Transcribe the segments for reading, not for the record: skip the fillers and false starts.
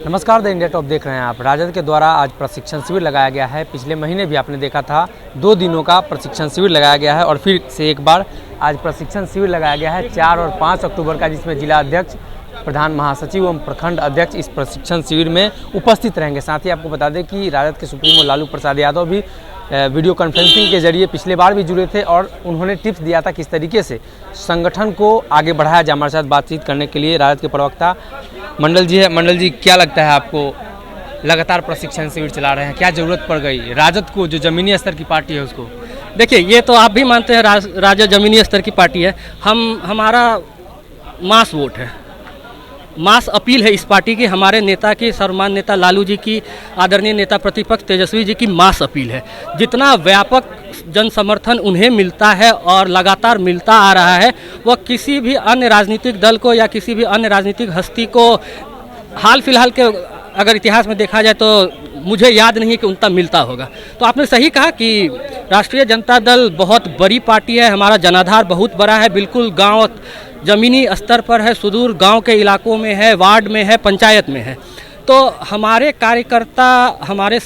नमस्कार, the India top देख रहे हैं आप। राजद के द्वारा आज प्रशिक्षण शिविर लगाया गया है। पिछले महीने भी आपने देखा था 2 दिनों का प्रशिक्षण शिविर लगाया गया है और फिर से एक बार आज प्रशिक्षण शिविर लगाया गया है 4 और 5 अक्टूबर का, जिसमें जिला अध्यक्ष, प्रधान महासचिव एवं प्रखंड अध्यक्ष इस प्रशिक्षण शिविर में उपस्थित रहेंगे। साथ ही आपको बता दें कि राजद के सुप्रीमो लालू प्रसाद यादव भी वीडियो कॉन्फ्रेंसिंग के जरिए पिछले बार भी जुड़े थे और उन्होंने टिप्स दिया था किस तरीके से संगठन को आगे बढ़ाया जाए। हमारे साथ बातचीत करने के लिए राजद के प्रवक्ता मंडल जी है। मंडल जी, क्या लगता है आपको, लगातार प्रशिक्षण शिविर चला रहे हैं, क्या जरूरत पड़ गई राजद को, जो जमीनी स्तर की पार्टी है उसको? देखिए, ये तो आप भी मानते हैं राजद जमीनी स्तर की पार्टी है। हमारा मास वोट है, मास अपील है इस पार्टी की। हमारे नेता की, सर्वमान्य नेता लालू जी की, आदरणीय नेता प्रतिपक्ष तेजस्वी जी की मास अपील है। जितना व्यापक जन समर्थन उन्हें मिलता है और लगातार मिलता आ रहा है, वह किसी भी अन्य राजनीतिक दल को या किसी भी अन्य राजनीतिक हस्ती को हाल फिलहाल के अगर इतिहास में देखा जाए तो मुझे याद नहीं है कि उतना मिलता होगा। तो आपने सही कहा कि राष्ट्रीय जनता दल बहुत बड़ी पार्टी है, हमारा जनाधार बहुत बड़ा है, बिल्कुल गांव ज़मीनी स्तर पर है, सुदूर गांव के इलाकों में है, वार्ड में है, पंचायत में है। तो हमारे कार्यकर्ता, हमारे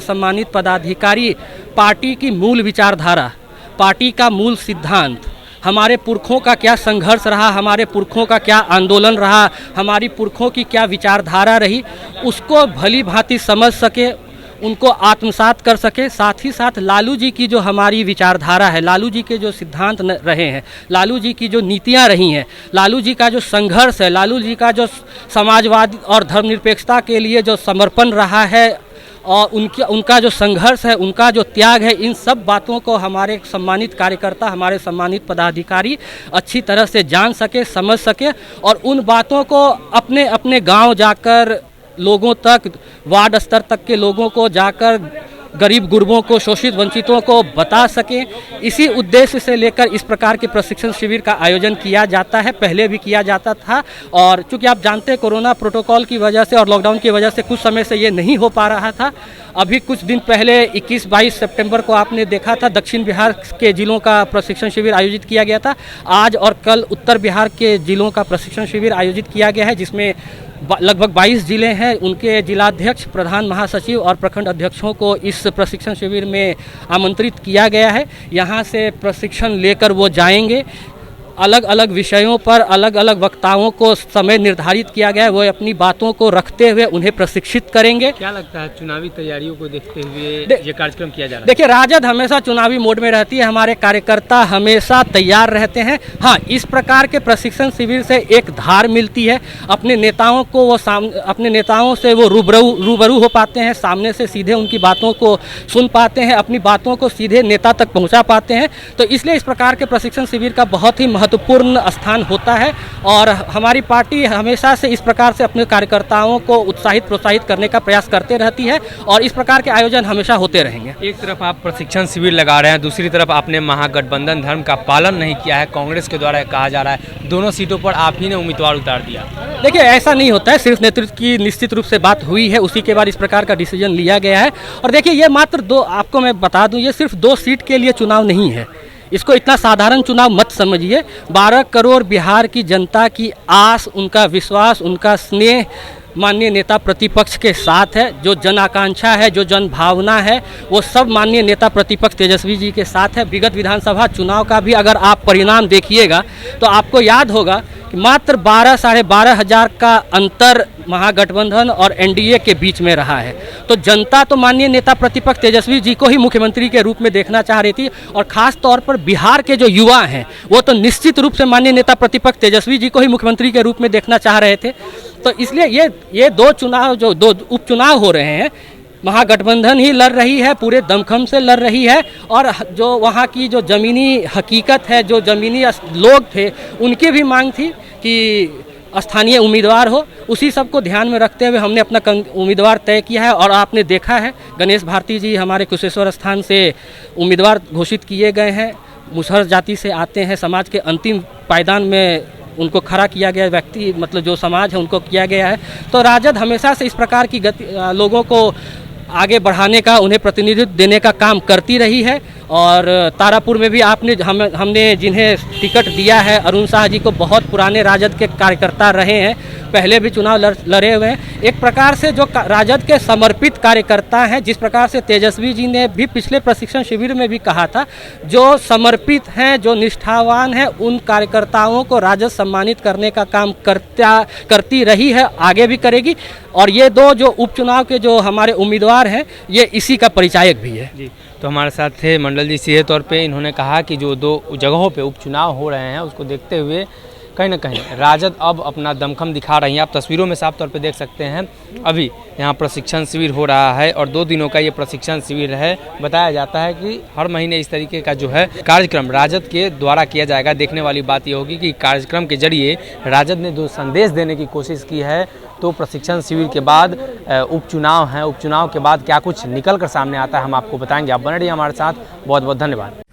सम्मानित पदाधिकारी पार्टी की मूल विचारधारा, पार्टी का मूल सिद्धांत, हमारे पुरखों का क्या संघर्ष रहा, हमारे पुरखों का क्या आंदोलन रहा, हमारी पुरखों की क्या विचारधारा रही, उसको भली भांति समझ सके, उनको आत्मसात कर सके। साथ ही साथ लालू जी की जो हमारी विचारधारा है, लालू जी के जो सिद्धांत रहे हैं, लालू जी की जो नीतियां रही हैं, लालू जी का जो संघर्ष है, लालू जी का जो समाजवाद और धर्मनिरपेक्षता के लिए जो समर्पण रहा है और उनका जो संघर्ष है, उनका जो त्याग है, इन सब बातों को हमारे सम्मानित कार्यकर्ता, हमारे सम्मानित पदाधिकारी अच्छी तरह से जान सके, समझ सके और उन बातों को अपने अपने गांव जाकर लोगों तक, वार्ड स्तर तक के लोगों को जाकर, गरीब गुरबों को, शोषित वंचितों को बता सकें। इसी उद्देश्य से लेकर इस प्रकार के प्रशिक्षण शिविर का आयोजन किया जाता है, पहले भी किया जाता था। और चूंकि आप जानते हैं कोरोना प्रोटोकॉल की वजह से और लॉकडाउन की वजह से कुछ समय से ये नहीं हो पा रहा था। अभी कुछ दिन पहले 21-22 सितंबर को आपने देखा था दक्षिण बिहार के जिलों का प्रशिक्षण शिविर आयोजित किया गया था। आज और कल उत्तर बिहार के जिलों का प्रशिक्षण शिविर आयोजित किया गया है, जिसमें लगभग 22 जिले हैं, उनके जिलाध्यक्ष, प्रधान महासचिव और प्रखंड अध्यक्षों को इस प्रशिक्षण शिविर में आमंत्रित किया गया है। यहाँ से प्रशिक्षण लेकर वो जाएंगे, अलग अलग विषयों पर अलग अलग वक्ताओं को समय निर्धारित किया गया है, वो अपनी बातों को रखते हुए उन्हें प्रशिक्षित करेंगे। क्या लगता है चुनावी तैयारियों को देखते हुए ये कार्यक्रम किया जा रहा है? देखिए, राजद हमेशा चुनावी मोड में रहती है, हमारे कार्यकर्ता हमेशा तैयार रहते हैं। हाँ, इस प्रकार के प्रशिक्षण शिविर से एक धार मिलती है, अपने नेताओं को वो अपने नेताओं से वो रूबरू हो पाते हैं, सामने से सीधे उनकी बातों को सुन पाते हैं, अपनी बातों को सीधे नेता तक पहुँचा पाते हैं। तो इसलिए इस प्रकार के प्रशिक्षण शिविर का बहुत ही महत्वपूर्ण स्थान होता है और हमारी पार्टी हमेशा से इस प्रकार से अपने कार्यकर्ताओं को उत्साहित प्रोत्साहित करने का प्रयास करते रहती है और इस प्रकार के आयोजन हमेशा होते रहेंगे। एक तरफ आप प्रशिक्षण शिविर लगा रहे हैं, दूसरी तरफ आपने महागठबंधन धर्म का पालन नहीं किया है, कांग्रेस के द्वारा कहा जा रहा है दोनों सीटों पर आप ही ने उम्मीदवार उतार दिया। देखिए, ऐसा नहीं होता है, सिर्फ नेतृत्व की निश्चित रूप से बात हुई है, उसी के बाद इस प्रकार का डिसीजन लिया गया है। और देखिए, ये मात्र दो, आपको मैं बता दूं, ये सिर्फ 2 सीट के लिए चुनाव नहीं है, इसको इतना साधारण चुनाव मत समझिए। 12 करोड़ बिहार की जनता की आस, उनका विश्वास, उनका स्नेह माननीय नेता प्रतिपक्ष के साथ है। जो जन आकांक्षा है, जो जन भावना है, वो सब माननीय नेता प्रतिपक्ष तेजस्वी जी के साथ है। विगत विधानसभा चुनाव का भी अगर आप परिणाम देखिएगा तो आपको याद होगा कि मात्र 12-12.5 हज़ार का अंतर महागठबंधन और एनडीए के बीच में रहा है। तो जनता तो माननीय नेता प्रतिपक्ष तेजस्वी जी को ही मुख्यमंत्री के रूप में देखना चाह रही थी और खास तौर पर बिहार के जो युवा हैं वो तो निश्चित रूप से माननीय नेता प्रतिपक्ष तेजस्वी जी को ही मुख्यमंत्री के रूप में देखना चाह रहे थे। तो इसलिए ये 2 चुनाव, जो 2 उपचुनाव हो रहे हैं, महागठबंधन ही लड़ रही है, पूरे दमखम से लड़ रही है और जो वहाँ की जो ज़मीनी हकीकत है, जो ज़मीनी लोग थे, उनकी भी मांग थी कि स्थानीय उम्मीदवार हो। उसी सब को ध्यान में रखते हुए हमने अपना उम्मीदवार तय किया है और आपने देखा है गणेश भारती जी हमारे कुशेश्वर स्थान से उम्मीदवार घोषित किए गए हैं। मुसहर जाति से आते हैं, समाज के अंतिम पायदान में उनको खड़ा किया गया व्यक्ति, मतलब जो समाज है उनको किया गया है। तो राजद हमेशा से इस प्रकार की लोगों को आगे बढ़ाने का, उन्हें प्रतिनिधित्व देने का काम करती रही है और तारापुर में भी हमने जिन्हें टिकट दिया है, अरुण शाह जी को, बहुत पुराने राजद के कार्यकर्ता रहे हैं, पहले भी चुनाव लड़े हुए हैं। एक प्रकार से जो राजद के समर्पित कार्यकर्ता हैं, जिस प्रकार से तेजस्वी जी ने भी पिछले प्रशिक्षण शिविर में भी कहा था, जो समर्पित हैं, जो निष्ठावान हैं, उन कार्यकर्ताओं को राजद सम्मानित करने का काम करती रही है, आगे भी करेगी। और ये दो जो उपचुनाव के जो हमारे उम्मीदवार हैं, ये इसी का परिचायक भी है जी। तो हमारे साथ थे मंडल जी। सीधे तौर पे इन्होंने कहा कि जो 2 जगहों पे उपचुनाव हो रहे हैं, उसको देखते हुए कहीं ना कहीं राजद अब अपना दमखम दिखा रही है। आप तस्वीरों में साफ तौर पे देख सकते हैं, अभी यहाँ प्रशिक्षण शिविर हो रहा है और 2 दिनों का ये प्रशिक्षण शिविर है। बताया जाता है कि हर महीने इस तरीके का जो है कार्यक्रम राजद के द्वारा किया जाएगा। देखने वाली बात ये होगी कि कार्यक्रम के जरिए राजद ने जो संदेश देने की कोशिश की है, तो प्रशिक्षण शिविर के बाद उपचुनाव हैं, उपचुनाव के बाद क्या कुछ निकल कर सामने आता है, हम आपको बताएंगे। आप बने रहिए हमारे साथ। बहुत बहुत धन्यवाद।